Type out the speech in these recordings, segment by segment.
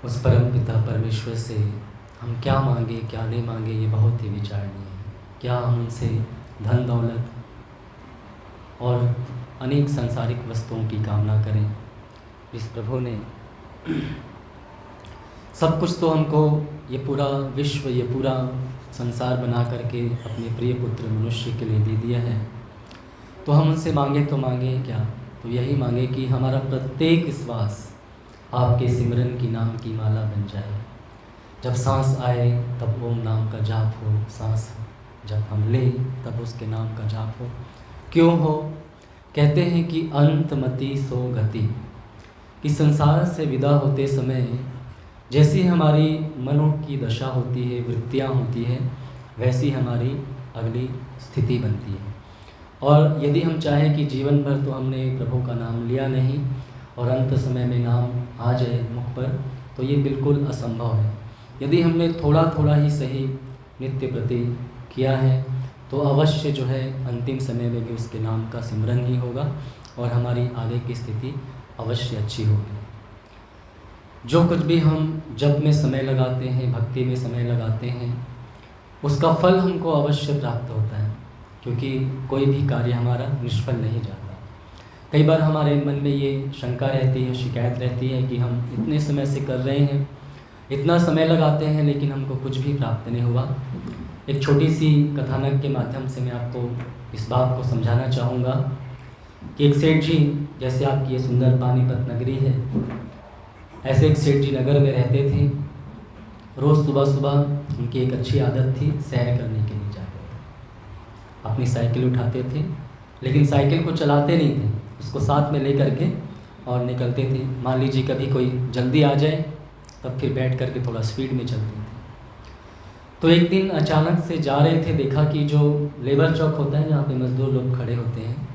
उस परम पिता परमेश्वर से हम क्या मांगे क्या नहीं मांगे ये बहुत ही विचारणीय है। क्या हम उनसे धन दौलत और अनेक सांसारिक वस्तुओं की कामना करें? इस प्रभु ने सब कुछ तो हमको ये पूरा विश्व ये पूरा संसार बना करके अपने प्रिय पुत्र मनुष्य के लिए दे दिया है, तो हम उनसे मांगे तो मांगे क्या? तो यही मांगे कि हमारा प्रत्येक श्वास आपके सिमरन की नाम की माला बन जाए। जब सांस आए तब ओम नाम का जाप हो, सांस जब हम लें तब उसके नाम का जाप हो। क्यों हो? कहते हैं कि अंतमति सो गति, कि संसार से विदा होते समय जैसी हमारी मनों की दशा होती है, वृत्तियाँ होती है, वैसी हमारी अगली स्थिति बनती है। और यदि हम चाहें कि जीवन भर तो हमने प्रभु का नाम लिया नहीं और अंत समय में नाम आ जाए मुख पर, तो ये बिल्कुल असंभव है। यदि हमने थोड़ा थोड़ा ही सही नित्य प्रति किया है तो अवश्य जो है अंतिम समय में भी उसके नाम का सिमरन ही होगा और हमारी आगे की स्थिति अवश्य अच्छी होगी। जो कुछ भी हम जप में समय लगाते हैं, भक्ति में समय लगाते हैं, उसका फल हमको अवश्य प्राप्त होता है, क्योंकि कोई भी कार्य हमारा निष्फल नहीं जाता। कई बार हमारे मन में ये शंका रहती है, शिकायत रहती है कि हम इतने समय से कर रहे हैं, इतना समय लगाते हैं, लेकिन हमको कुछ भी प्राप्त नहीं हुआ। एक छोटी सी कथानक के माध्यम से मैं आपको इस बात को समझाना चाहूँगा कि एक सेठ जी, जैसे आपकी ये सुंदर पानीपत नगरी है, ऐसे एक सेठ जी नगर में रहते थे। रोज़ सुबह सुबह उनकी एक अच्छी आदत थी, सैर करने के लिए जाते थे। अपनी साइकिल उठाते थे, लेकिन साइकिल को चलाते नहीं थे, उसको साथ में ले करके और निकलते थे। मान लीजिए कभी कोई जल्दी आ जाए तब फिर बैठ करके थोड़ा स्पीड में चलते थे। तो एक दिन अचानक से जा रहे थे, देखा कि जो लेबर चौक होता है जहाँ पे मज़दूर लोग खड़े होते हैं,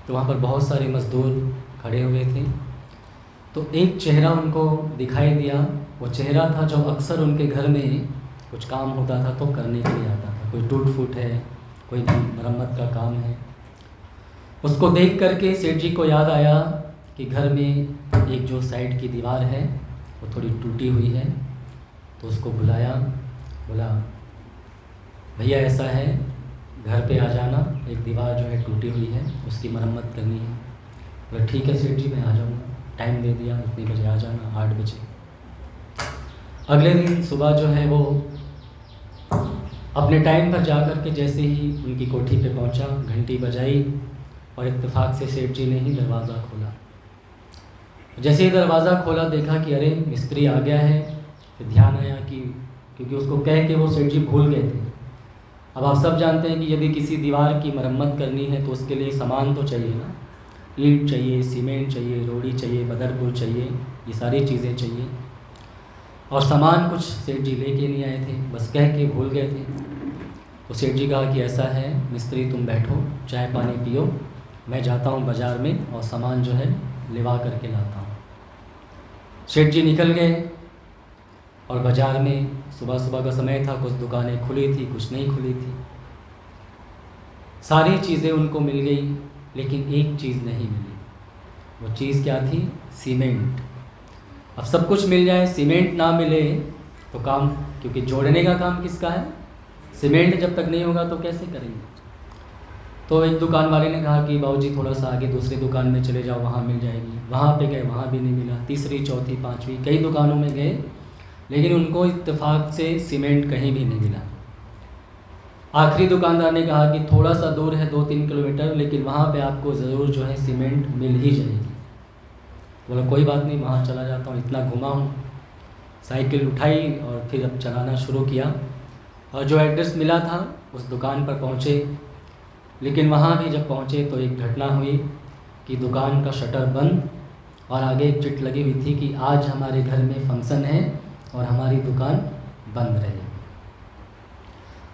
तो वहाँ पर बहुत सारे मज़दूर खड़े हुए थे। तो एक चेहरा उनको दिखाई दिया। वो चेहरा था जो अक्सर उनके घर में कुछ काम होता था तो करने के लिए आता था। कोई टूट फूट है, कोई भी मरम्मत का काम है। उसको देख करके सेठ जी को याद आया कि घर में एक जो साइड की दीवार है वो थोड़ी टूटी हुई है। तो उसको बुलाया, बोला भैया ऐसा है, घर पे आ जाना, एक दीवार जो है टूटी हुई है, उसकी मरम्मत करनी है। बोला ठीक है सेठ जी, मैं आ जाऊँगा। टाइम दे दिया, इतने बजे आ जाना, 8 बजे। अगले दिन सुबह जो है वो अपने टाइम पर जा कर के जैसे ही उनकी कोठी पे पहुंचा, घंटी बजाई और इत्तेफाक से सेठ जी ने ही दरवाज़ा खोला। जैसे ही दरवाज़ा खोला देखा कि अरे मिस्त्री आ गया है। फिर ध्यान आया कि क्योंकि उसको कह के वो सेठ जी भूल गए थे। अब आप सब जानते हैं कि यदि किसी दीवार की मरम्मत करनी है तो उसके लिए सामान तो चाहिए ना, ईंट चाहिए, सीमेंट चाहिए, रोड़ी चाहिए, बदरपुर चाहिए, ये सारी चीज़ें चाहिए। और सामान कुछ सेठ जी लेके नहीं आए थे, बस कह के भूल गए थे। तो सेठ जी कहा कि ऐसा है मिस्त्री, तुम बैठो, चाय पानी पियो, मैं जाता हूँ बाज़ार में और सामान जो है लिवा करके लाता हूँ। सेठ जी निकल गए और बाज़ार में सुबह सुबह का समय था, कुछ दुकानें खुली थी, कुछ नहीं खुली थी। सारी चीज़ें उनको मिल गई, लेकिन एक चीज़ नहीं मिली। वो चीज़ क्या थी? सीमेंट। अब सब कुछ मिल जाए, सीमेंट ना मिले तो काम, क्योंकि जोड़ने का काम किसका है? सीमेंट जब तक नहीं होगा तो कैसे करेंगे? तो एक दुकान वाले ने कहा कि बाबूजी थोड़ा सा आगे दूसरी दुकान में चले जाओ, वहाँ मिल जाएगी। वहाँ पे गए, वहाँ भी नहीं मिला। तीसरी, चौथी, पांचवी, कई दुकानों में गए, लेकिन उनको इत्तेफाक से सीमेंट कहीं भी नहीं मिला। आखिरी दुकानदार ने कहा कि थोड़ा सा दूर है, 2-3 किलोमीटर, लेकिन वहाँ पे आपको ज़रूर जो है सीमेंट मिल ही जाएगी। बोला कोई बात नहीं, वहाँ चला जाता हूँ, इतना घुमा हूँ। साइकिल उठाई और फिर अब चलाना शुरू किया और जो एड्रेस मिला था उस दुकान पर पहुँचे। लेकिन वहाँ भी जब पहुँचे तो एक घटना हुई कि दुकान का शटर बंद और आगे एक चिट लगी हुई थी कि आज हमारे घर में फंक्शन है और हमारी दुकान बंद रहेगी।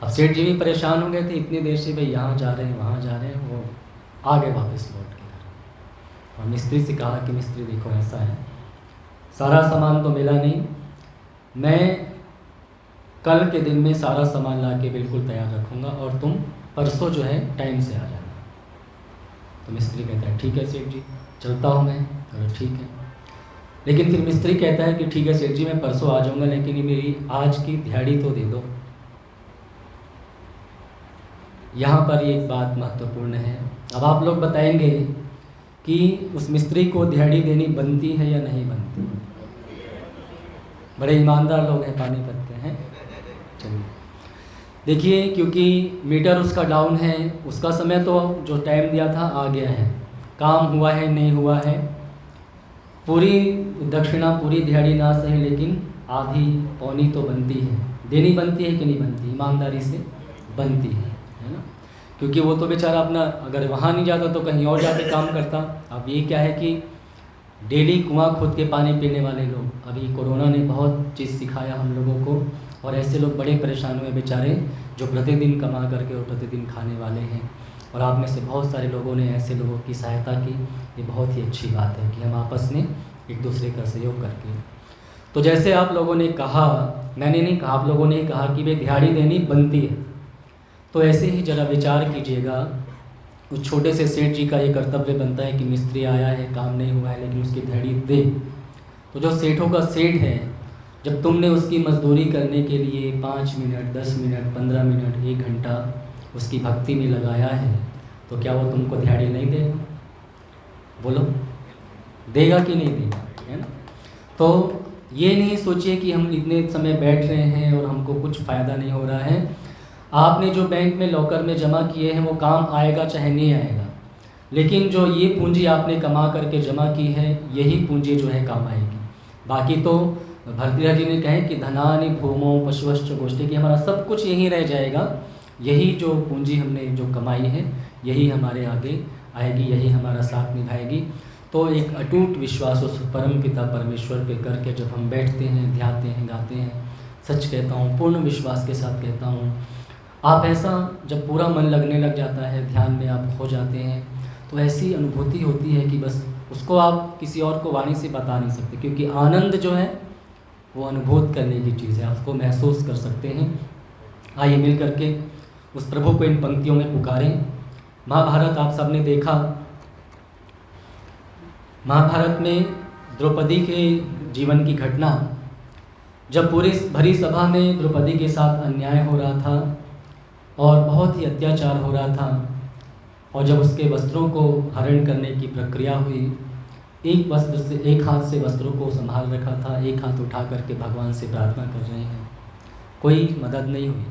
अब सेठ जी भी परेशान हो गए थे, इतनी देर से भाई यहाँ जा रहे हैं, वहाँ जा रहे हैं। वो आ गए वापस लौट के घर और मिस्त्री से कहा कि मिस्त्री देखो ऐसा है, सारा सामान तो मिला नहीं, मैं कल के दिन में सारा सामान ला के बिल्कुल तैयार रखूँगा और तुम परसों जो है टाइम से आ जाना। तो मिस्त्री कहता है ठीक है सेठ जी, चलता हूँ मैं। अरे ठीक है। लेकिन फिर मिस्त्री कहता है कि ठीक है सेठ जी, मैं परसों आ जाऊँगा, लेकिन ये मेरी आज की दिहाड़ी तो दे दो। यहाँ पर एक बात महत्वपूर्ण है। अब आप लोग बताएंगे कि उस मिस्त्री को दिहाड़ी देनी बनती है या नहीं बनती। बड़े ईमानदार लोग हैं, पानी पत्ते हैं। चलिए देखिए, क्योंकि मीटर उसका डाउन है, उसका समय तो जो टाइम दिया था आ गया है, काम हुआ है नहीं हुआ है, पूरी दक्षिणा पूरी दिहाड़ी ना सही लेकिन आधी पौनी तो बनती है, देनी बनती है कि नहीं बनती, ईमानदारी से बनती है ना। क्योंकि वो तो बेचारा अपना अगर वहाँ नहीं जाता तो कहीं और जाके काम करता। अब ये क्या है कि डेली कुआं खोद के पानी पीने वाले लोग, अभी कोरोना ने बहुत चीज़ सिखाया हम लोगों को, और ऐसे लोग बड़े परेशान हुए बेचारे जो प्रतिदिन कमा करके और प्रतिदिन खाने वाले हैं। और आप में से बहुत सारे लोगों ने ऐसे लोगों की सहायता की। ये बहुत ही अच्छी बात है कि हम आपस में एक दूसरे का सहयोग करके। तो जैसे आप लोगों ने कहा, मैंने नहीं कहा, आप लोगों ने कहा कि वे दिहाड़ी देनी बनती है, तो ऐसे ही ज़रा विचार कीजिएगा। उस छोटे से सेठ जी का ये कर्तव्य बनता है कि मिस्त्री आया है, काम नहीं हुआ है, लेकिन उसकी दिहाड़ी दे। तो जो सेठों का सेठ है, जब तुमने उसकी मजदूरी करने के लिए 5 मिनट, 10 मिनट, 15 मिनट, 1 घंटा उसकी भक्ति में लगाया है, तो क्या वो तुमको दिहाड़ी नहीं देगा? बोलो, देगा कि नहीं देगा, है ना। तो ये नहीं सोचिए कि हम इतने समय बैठ रहे हैं और हमको कुछ फ़ायदा नहीं हो रहा है। आपने जो बैंक में लॉकर में जमा किए हैं वो काम आएगा चाहे नहीं आएगा, लेकिन जो ये पूंजी आपने कमा करके जमा की है, यही पूंजी जो है काम आएगी। बाकी तो भरतृहरि जी ने कहे कि धनानि भूमो पशुश्च गोष्ठी, कि हमारा सब कुछ यहीं रह जाएगा। यही जो पूंजी हमने जो कमाई है यही हमारे आगे आएगी, यही हमारा साथ निभाएगी। तो एक अटूट विश्वास उस परम पिता परमेश्वर पे करके जब हम बैठते हैं, ध्याते हैं, गाते हैं, सच कहता हूँ, पूर्ण विश्वास के साथ कहता हूँ, आप ऐसा जब पूरा मन लगने लग जाता है, ध्यान में आप खो जाते हैं, तो ऐसी अनुभूति होती है कि बस उसको आप किसी और को वाणी से बता नहीं सकते। क्योंकि आनंद जो है वो अनुभूत करने की चीज़ है, आप उसको महसूस कर सकते हैं। आइए मिल करके उस प्रभु को इन पंक्तियों में पुकारें। महाभारत आप सबने देखा, महाभारत में द्रौपदी के जीवन की घटना, जब पूरी भरी सभा में द्रौपदी के साथ अन्याय हो रहा था और बहुत ही अत्याचार हो रहा था, और जब उसके वस्त्रों को हरण करने की प्रक्रिया हुई, एक वस्त्र से, एक हाथ से वस्त्रों को संभाल रखा था, एक हाथ उठा करके भगवान से प्रार्थना कर रहे हैं, कोई मदद नहीं हुई।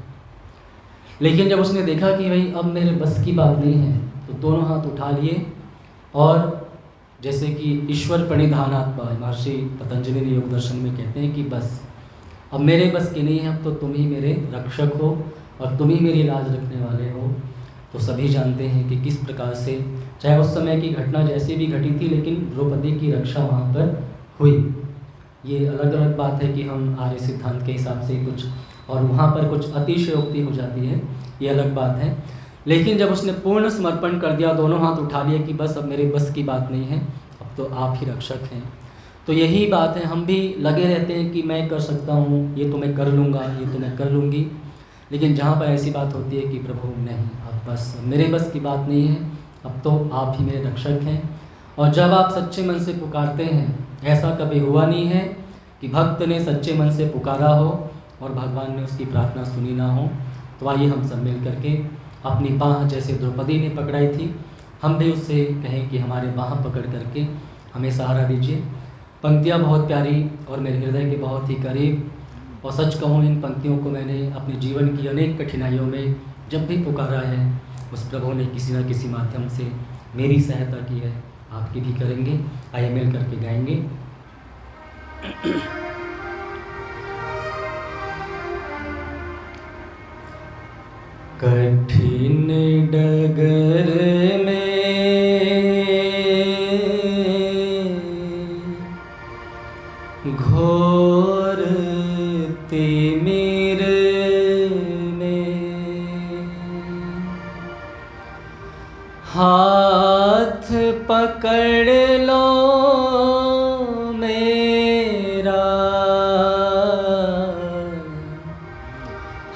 लेकिन जब उसने देखा कि भाई अब मेरे बस की बात नहीं है, तो दोनों हाथ उठा लिए, और जैसे कि ईश्वर प्रणिधानात्मा महर्षि पतंजलि ने योग दर्शन में कहते हैं कि बस अब मेरे बस की नहीं है, अब तो तुम ही मेरे रक्षक हो और तुम ही मेरी लाज रखने वाले हो। तो सभी जानते हैं कि किस प्रकार से, चाहे उस समय की घटना जैसी भी घटी थी, लेकिन द्रौपदी की रक्षा वहाँ पर हुई। ये अलग अलग बात है कि हम आर्य सिद्धांत के हिसाब से कुछ, और वहाँ पर कुछ अतिशयोक्ति हो जाती है, ये अलग बात है। लेकिन जब उसने पूर्ण समर्पण कर दिया, दोनों हाथ उठा लिए कि बस अब मेरे बस की बात नहीं है, अब तो आप ही रक्षक हैं। तो यही बात है, हम भी लगे रहते हैं कि मैं कर सकता हूँ, ये तो मैं कर लूँगा, ये तो मैं कर लूँगी। लेकिन जहाँ पर ऐसी बात होती है कि प्रभु नहीं, अब बस मेरे बस की बात नहीं है, अब तो आप ही मेरे रक्षक हैं। और जब आप सच्चे मन से पुकारते हैं, ऐसा कभी हुआ नहीं है कि भक्त ने सच्चे मन से पुकारा हो और भगवान ने उसकी प्रार्थना सुनी ना हो। तो आइए हम सब मिल करके अपनी बाँह जैसे द्रौपदी ने पकड़ाई थी, हम भी उससे कहें कि हमारे बाँह पकड़ करके हमें सहारा दीजिए। पंक्तियाँ बहुत प्यारी और मेरे हृदय के बहुत ही करीब, और सच कहूँ इन पंक्तियों को मैंने अपने जीवन की अनेक कठिनाइयों में जब भी पुकारा है, उस प्रभु ने किसी न किसी माध्यम से मेरी सहायता की है, आपकी भी करेंगे। आइए मिल करके गाएंगे। कठिन डगर में घोर तिमिर में हाथ पकड़ लो मेरा,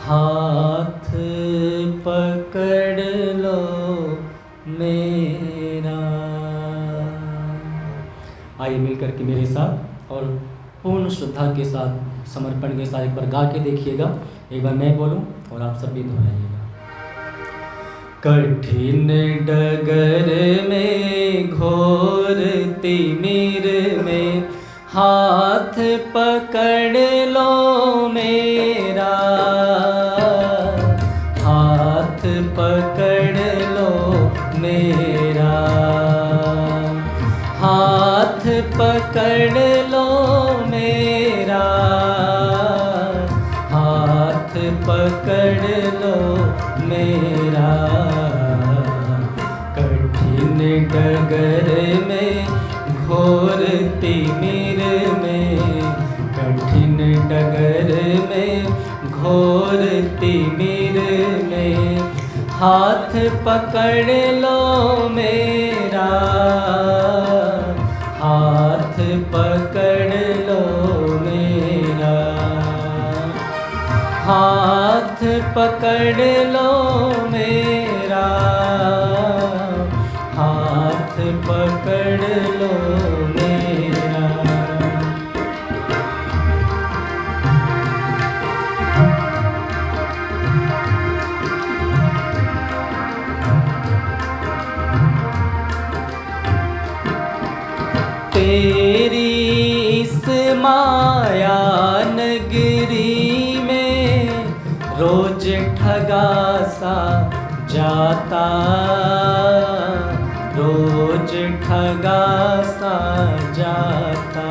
हाथ पकड़ लो मेरा। आइए मिल करके मेरे साथ और पूर्ण श्रद्धा के साथ, समर्पण के साथ एक बार गा के देखिएगा। एक बार मैं बोलूं और आप सब भी दोहराइएगा। कठिन डगर में घोर तिमिर में हाथ पकड़ लो मेरा, हाथ पकड़ लो मेरा, हाथ पकड़ लो मेरा, हाथ पकड़ लो मेरा। कठिन डगर में घोर तिमिर में, कठिन डगर में घोर तिमिर में हाथ पकड़ लो मेरा, हाथ पकड़ लो मेरा, हाथ पकड़ लो मेरा, हाथ पकड़ लो मेरा। तेरी इस माया नगरी में रोज ठगा सा जाता, रोज ठगा सा जाता।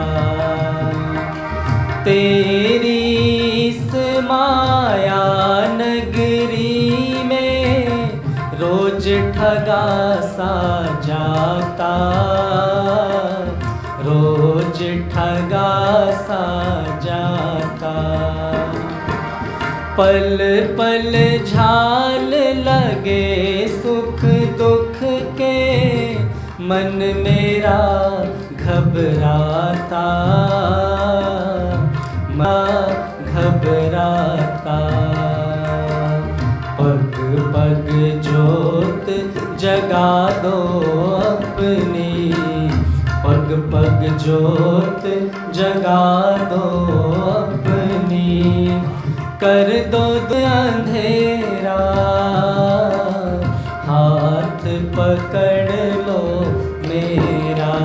तेरी इस माया नगरी में रोज ठगा सा जाता, रोज ठगा सा जाता। पल पल झाल लगे सुख दुख के, मन मेरा घबराता, मैं घबराता। पग पग जोत जगा दो अपनी, पग पग जोत जगा दो अपनी, कर दो अंधेरा, हाथ पकड़ लो मेरा।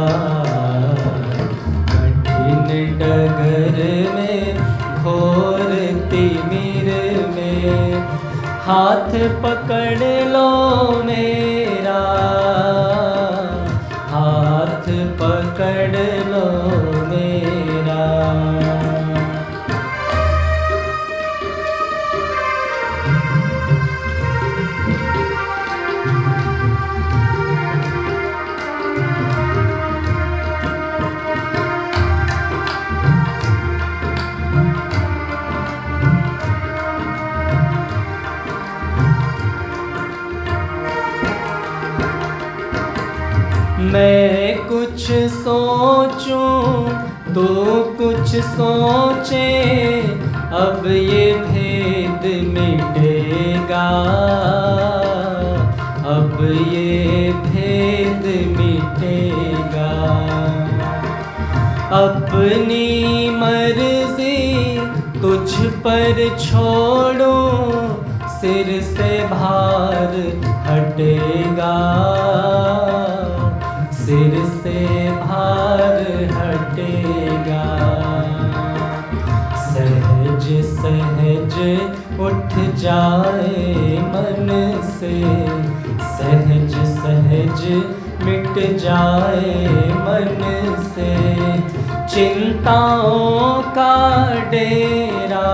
कठिन डगर में घोर तिमिर में हाथ पकड़ लो मेरा, हाथ पकड़ लो मेरा। मैं कुछ सोचूं तो कुछ सोचे, अब ये भेद मिटेगा, अब ये भेद मिटेगा। अपनी मर्जी तुझ पर छोड़ूं, सिर से भार हटेगा, सिर से भार हटेगा। सहज सहज उठ जाए मन से, सहज सहज मिट जाए मन से चिंताओं का डेरा।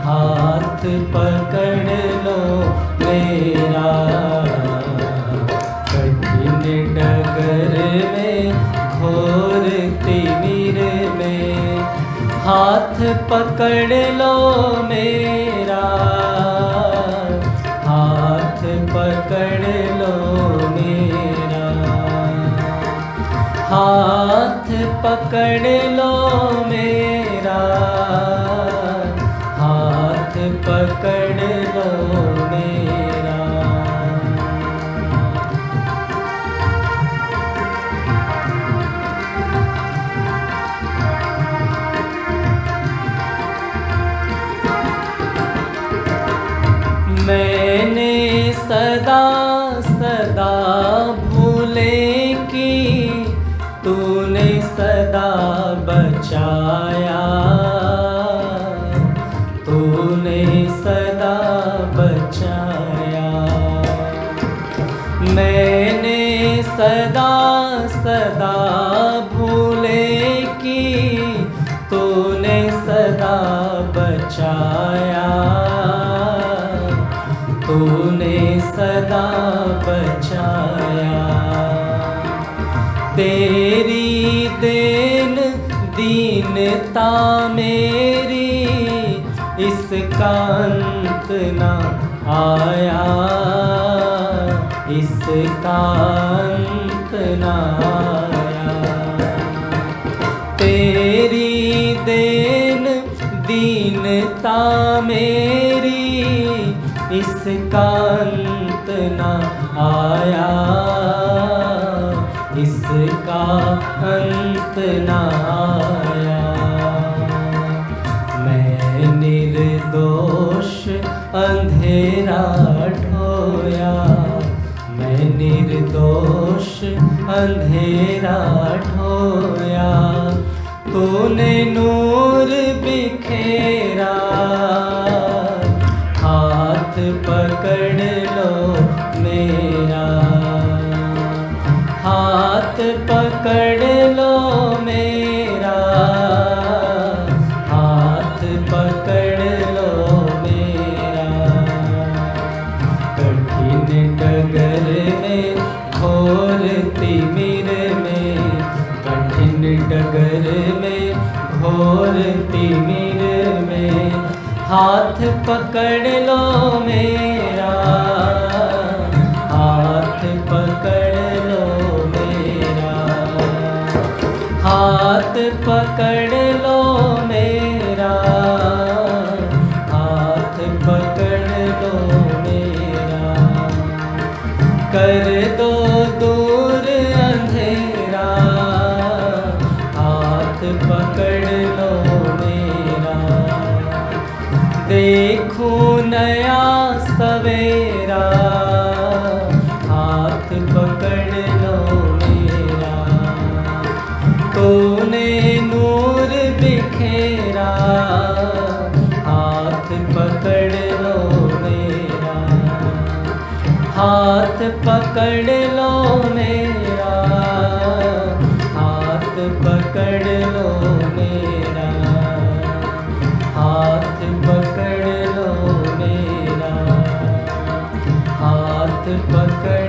हाथ पकड़ लो मेरा, डगर में घोर तिमिर में हाथ पकड़ लो मेरा, हाथ पकड़ लो मेरा, हाथ पकड़ लो मेरा, हाथ पकड़ लो मेरा। बचाया, तूने सदा बचाया। मैंने सदा सदा भूले की, तूने सदा बचाया, तूने सदा बचाया। तेरी देन दीनता मेरी, इसका अंत न आया, इसका अंत न आया। तेरी देन दीनता मेरी, इसका अंत न आया, इसका अंत न आया। मैं निर्दोष अंधेरा ढोया, मैं निर्दोष अंधेरा ढोया, तूने नूर बिखेरा। हाथ पकड़ लो मेरा, हाथ पकड़ लो मेरा, हाथ पकड़ लो मेरा। कठिन डगर में घोर तिमिर में, कठिन डगर में घोर तिमिर में, हाथ पकड़ लो मेरा, हाथ पकड़ लो मेरा, हाथ पकड़ लो मेरा, हाथ पकड़ लो मेरा। कर दो दूर अंधेरा, हाथ पकड़ लो मेरा। देखूं नया सवेरा, हाथ पकड़ लो मेरा। तूने नूर बिखेरा, हाथ पकड़ लो मेरा, हाथ पकड़ लो मेरा, हाथ पकड़ लो मेरा, हाथ पकड़ लो मेरा, हाथ पकड़